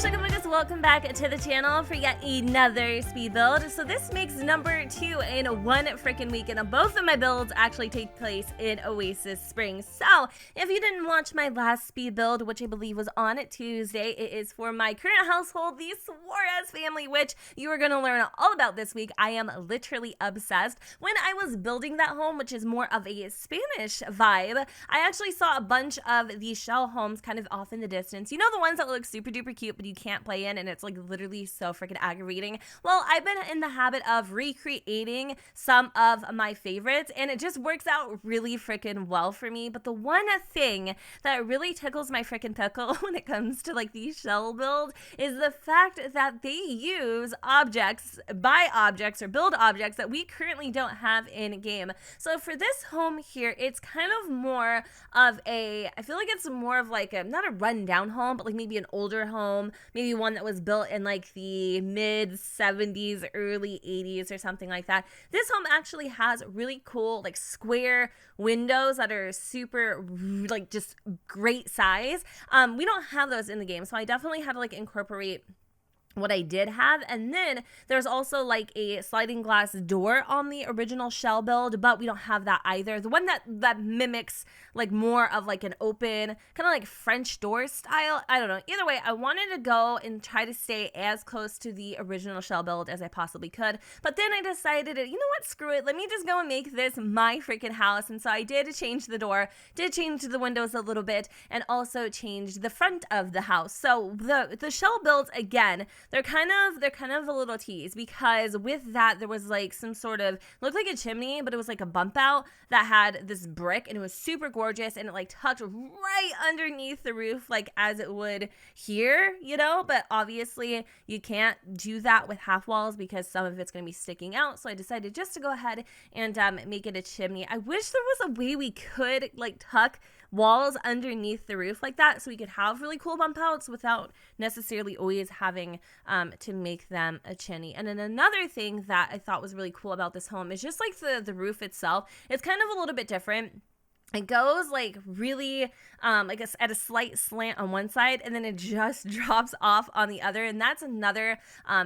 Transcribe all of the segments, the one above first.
Sugar welcome back to the channel for yet another speed build. So this makes number 2 in one freaking week, and both of my builds actually take place in Oasis Springs. So if you didn't watch my last speed build, which I believe was on Tuesday, it is for my current household, the Suarez family, which you are going to learn all about this week. I am literally obsessed. When I was building that home, which is more of a Spanish vibe, I actually saw a bunch of these shell homes kind of off in the distance. You know, the ones that look super duper cute, but you can't play in, and it's like literally so freaking aggravating. Well, I've been in the habit of recreating some of my favorites, and it just works out really freaking well for me. But the one thing that really tickles my freaking pickle when it comes to like these shell builds is the fact that they use objects, buy objects, or build objects that we currently don't have in game. So for this home here, it's kind of more of a, I feel like it's more of like a, not a rundown home, but like maybe an older home, maybe one that was built in like the mid 70s, early 80s or something like that. This home actually has really cool like square windows that are super like just great size. We don't have those in the game, so I definitely had to like incorporate what I did have. And then there's also like a sliding glass door on the original shell build, but we don't have that either. The one that mimics like more of like an open kind of like French door style. I don't know. Either way, I wanted to go and try to stay as close to the original shell build as I possibly could. But then I decided, you know what, screw it. Let me just go and make this my freaking house. And so I did change the door, did change the windows a little bit, and also changed the front of the house. So the shell builds, again, they're kind of a little tease, because with that there was like some sort of, looked like a chimney, but it was like a bump out that had this brick, and it was super gorgeous, and it like tucked right underneath the roof, like as it would here, you know. But obviously you can't do that with half walls because some of it's going to be sticking out. So I decided just to go ahead and make it a chimney. I wish there was a way we could like tuck walls underneath the roof like that, so we could have really cool bump outs without necessarily always having to make them a chimney. And then another thing that I thought was really cool about this home is just like the roof itself. It's kind of a little bit different. It goes like really like at a slight slant on one side, and then it just drops off on the other. And that's another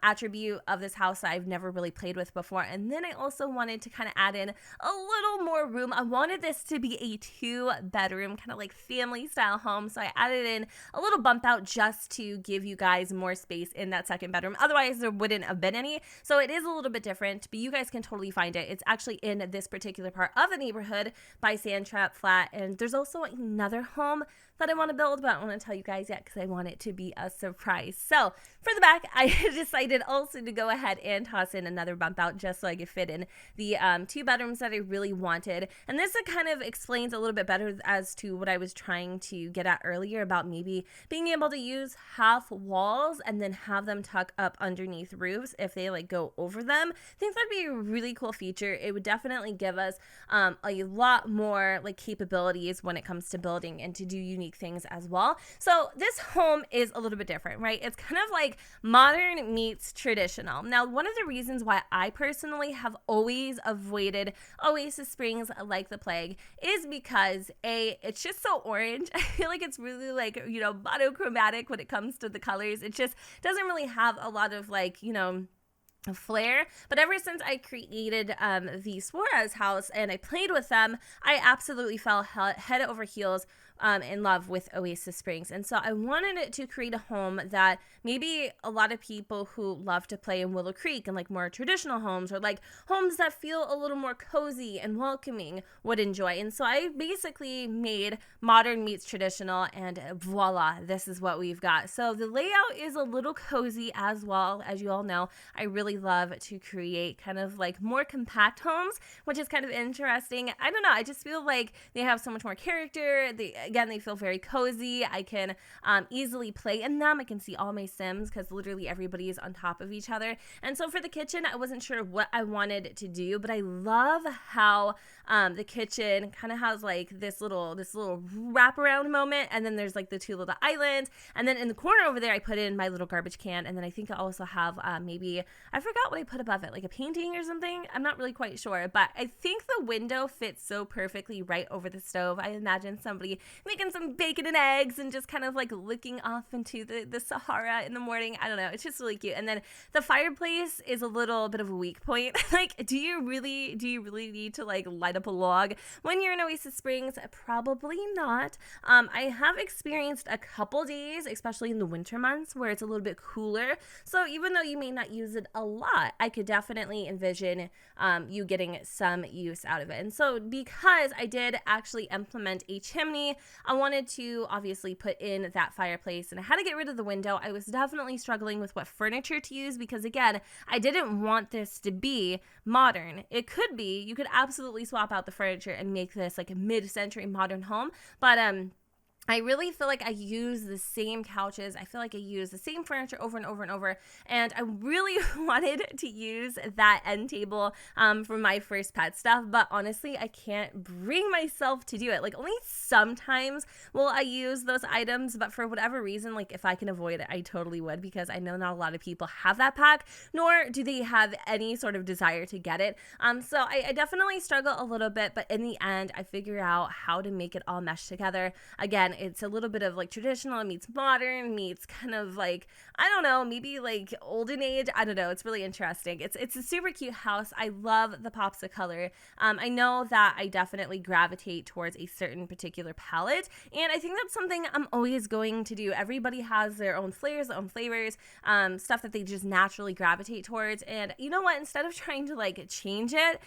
attribute of this house that I've never really played with before. And then I also wanted to kind of add in a little more room. I wanted this to be a 2-bedroom kind of like family style home. So I added in a little bump out just to give you guys more space in that second bedroom. Otherwise there wouldn't have been any. So it is a little bit different, but you guys can totally find it. It's actually in this particular part of the neighborhood by Sandtrap Flat. And there's also another home that I want to build, but I don't want to tell you guys yet because I want it to be a surprise. So for the back, I decided also to go ahead and toss in another bump out just so I could fit in the 2 bedrooms that I really wanted. And this kind of explains a little bit better as to what I was trying to get at earlier about maybe being able to use half walls and then have them tuck up underneath roofs if they like go over them. I think that'd be a really cool feature. It would definitely give us a lot more like capabilities when it comes to building and to do unique things as well. So this home is a little bit different, right? It's kind of like modern meets traditional. Now, one of the reasons why I personally have always avoided Oasis Springs like the plague is because it's just so orange. I feel like it's really like, you know, monochromatic when it comes to the colors. It just doesn't really have a lot of like, you know, flair. But ever since I created the Suarez house and I played with them, I absolutely fell head over heels in love with Oasis Springs. And so I wanted it to create a home that maybe a lot of people who love to play in Willow Creek and like more traditional homes, or like homes that feel a little more cozy and welcoming, would enjoy. And so I basically made modern meets traditional, and voila, this is what we've got. So the layout is a little cozy as well. As you all know, I really love to create kind of like more compact homes, which is kind of interesting. I don't know, I just feel like they have so much more character. They feel very cozy. I can easily play in them. I can see all my Sims because literally everybody is on top of each other. And so for the kitchen, I wasn't sure what I wanted to do, but I love how the kitchen kind of has like this little wraparound moment, and then there's like the 2 little islands, and then in the corner over there I put in my little garbage can, and then I think I also have maybe, I I forgot what I put above it, like a painting or something. I'm not really quite sure, but I think the window fits so perfectly right over the stove. I imagine somebody making some bacon and eggs and just kind of like looking off into the Sahara in the morning. I don't know. It's just really cute. And then the fireplace is a little bit of a weak point. Like, do you really need to like light up a log when you're in Oasis Springs? Probably not. I have experienced a couple days, especially in the winter months, where it's a little bit cooler. So even though you may not use it a lot, I could definitely envision you getting some use out of it. And so because I did actually implement a chimney, I wanted to obviously put in that fireplace, and I had to get rid of the window. I was definitely struggling with what furniture to use because, again, I didn't want this to be modern. It could be. You could absolutely swap out the furniture and make this like a mid-century modern home, but I really feel like I use the same couches. I feel like I use the same furniture over and over and over. And I really wanted to use that end table for my first pet stuff. But honestly, I can't bring myself to do it. Like, only sometimes will I use those items. But for whatever reason, like if I can avoid it, I totally would, because I know not a lot of people have that pack, nor do they have any sort of desire to get it. So I definitely struggle a little bit. But in the end, I figure out how to make it all mesh together. Again, it's a little bit of like traditional meets modern meets kind of like, I don't know, maybe like olden age. I don't know. It's really interesting. It's a super cute house. I love the pops of color. I know that I definitely gravitate towards a certain particular palette, and I think that's something I'm always going to do. Everybody has their own flavors, their own flavors, stuff that they just naturally gravitate towards. And you know what? Instead of trying to like change it,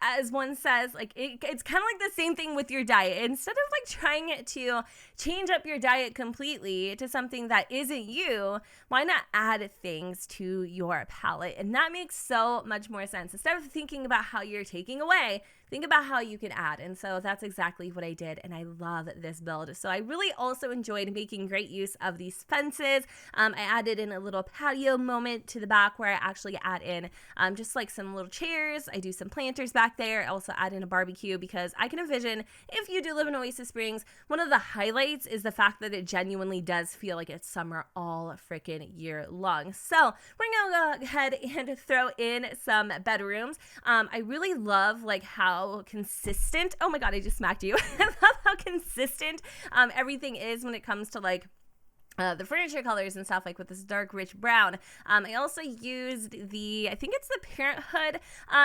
as one says, like it's kind of like the same thing with your diet. Instead of like trying to change up your diet completely to something that isn't you, why not add things to your palate? And that makes so much more sense. Instead of thinking about how you're taking away, think about how you can add. And so that's exactly what I did, and I love this build. So I really also enjoyed making great use of these fences. I added in a little patio moment to the back where I actually add in just like some little chairs. I do some planters back there. I also add in a barbecue because I can envision, if you do live in Oasis Springs, one of the highlights is the fact that it genuinely does feel like it's summer all freaking year long. So we're gonna go ahead and throw in some bedrooms. I really love like how consistent, oh my god, I just smacked you. I love how consistent everything is when it comes to like the furniture colors and stuff, like with this dark rich brown. I also used I think it's the Parenthood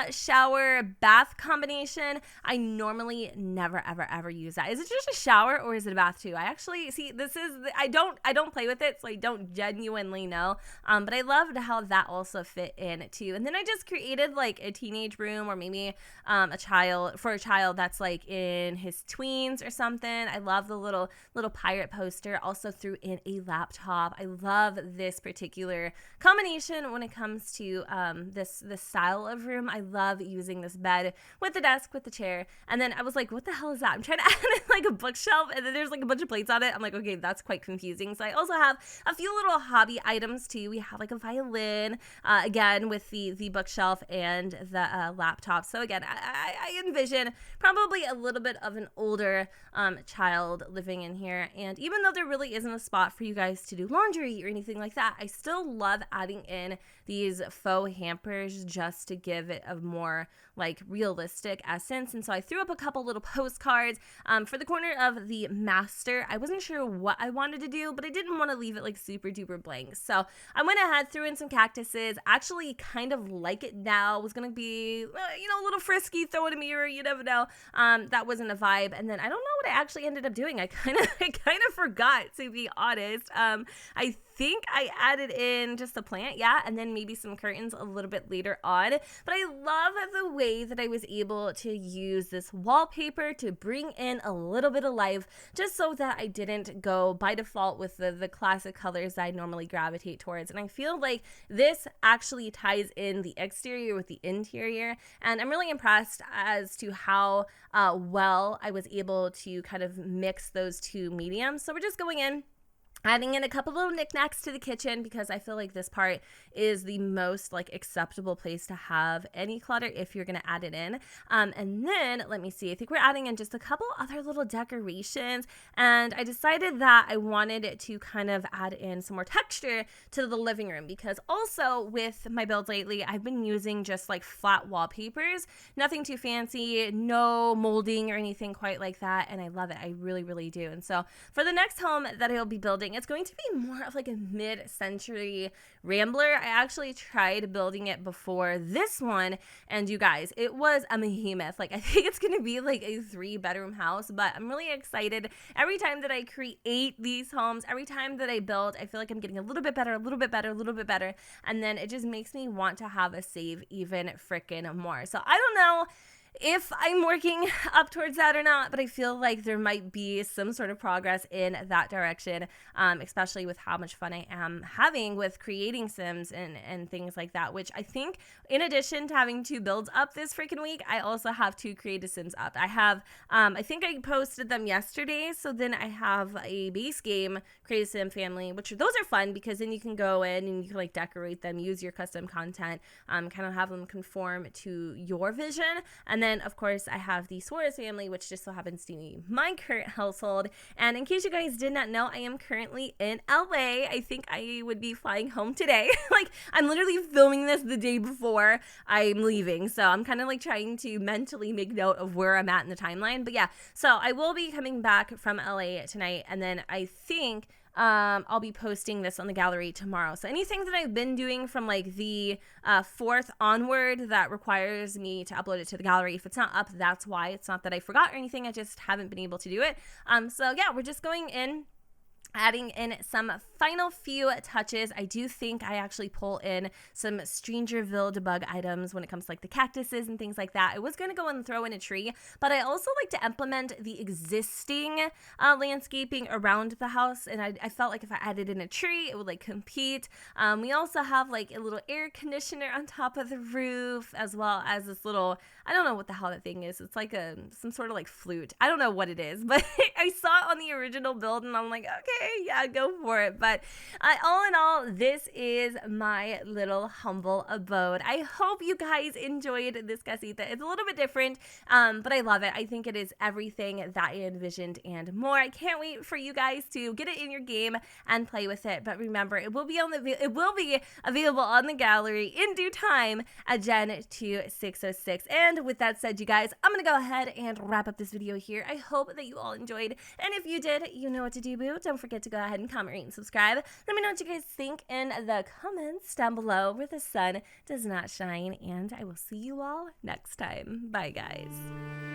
shower bath combination. I normally never ever use that. Is it just a shower or is it a bath too? I actually see, I don't play with it, so I don't genuinely know. But I loved how that also fit in too. And then I just created like a teenage room, or maybe a child that's like in his tweens or something. I love the little pirate poster. Also threw in a laptop. I love this particular combination when it comes to this style of room. I love using this bed with the desk, with the chair. And then I was like, what the hell is that? I'm trying to add in like a bookshelf, and then there's like a bunch of plates on it. I'm like, okay, that's quite confusing. So I also have a few little hobby items too. We have like a violin, again with the bookshelf and the laptop. So again, I envision probably a little bit of an older child living in here. And even though there really isn't a spot for you guys to do laundry or anything like that, I still love adding in these faux hampers just to give it a more like realistic essence. And so I threw up a couple little postcards for the corner of the master. I wasn't sure what I wanted to do, but I didn't want to leave it like super duper blank. So I went ahead, threw in some cactuses. Actually kind of like it now. Was going to be, a little frisky, throw in a mirror, you never know. That wasn't a vibe. And then I don't know what I actually ended up doing. I kind of forgot, to be honest. I think I added in just a plant, and then maybe some curtains a little bit later on. But I love the way that I was able to use this wallpaper to bring in a little bit of life, just so that I didn't go by default with the classic colors that I normally gravitate towards. And I feel like this actually ties in the exterior with the interior, and I'm really impressed as to how well I was able to kind of mix those two mediums. So we're just going in adding in a couple little knickknacks to the kitchen because I feel like this part is the most like acceptable place to have any clutter if you're going to add it in. And then let me see, I think we're adding in just a couple other little decorations, and I decided that I wanted to kind of add in some more texture to the living room because also with my builds lately, I've been using just like flat wallpapers, nothing too fancy, no molding or anything quite like that, and I love it. I really, really do. And so for the next home that I'll be building, it's going to be more of like a mid-century rambler. I actually tried building it before this one, and you guys, it was a behemoth. Like, I think it's going to be like a 3-bedroom house, but I'm really excited. Every time that I create these homes, every time that I build, I feel like I'm getting a little bit better, a little bit better, a little bit better, and then it just makes me want to have a save even freaking more. So I don't know if I'm working up towards that or not, but I feel like there might be some sort of progress in that direction, especially with how much fun I am having with creating Sims and things like that, which I think in addition to having 2 builds up this freaking week, I also have 2 creative Sims up. I have, I think I posted them yesterday, so then I have a base game creative Sim family, which those are fun because then you can go in and you can like decorate them, use your custom content, kind of have them conform to your vision. And then, of course, I have the Suarez family, which just so happens to be my current household. And in case you guys did not know, I am currently in LA. I think I would be flying home today. Like, I'm literally filming this the day before I'm leaving. So I'm kind of like trying to mentally make note of where I'm at in the timeline. But yeah, so I will be coming back from LA tonight. And then I think I'll be posting this on the gallery tomorrow. So anything that I've been doing from like the 4th onward that requires me to upload it to the gallery, if it's not up, that's why. It's not that I forgot or anything. I just haven't been able to do it. So yeah, we're just going in, adding in some final few touches. I do think I actually pull in some Strangerville debug items when it comes to like the cactuses and things like that. I was going to go and throw in a tree, but I also like to implement the existing landscaping around the house, and I felt like if I added in a tree, it would like compete. We also have like a little air conditioner on top of the roof, as well as this little, I don't know what the hell that thing is. It's like some sort of like flute. I don't know what it is, but I saw it on the original build and I'm like, okay, yeah, go for it. But all in all, this is my little humble abode. I hope you guys enjoyed this casita. It's a little bit different, but I love it. I think it is everything that I envisioned and more. I can't wait for you guys to get it in your game and play with it. But remember, it will be available on the gallery in due time at Gen 2606. And with that said, you guys, I'm gonna go ahead and wrap up this video here. I hope that you all enjoyed, and if you did, you know what to do, boo. Don't forget to go ahead and comment, rate, and subscribe. Let me know what you guys think in the comments down below where the sun does not shine, and I will see you all next time. Bye, guys.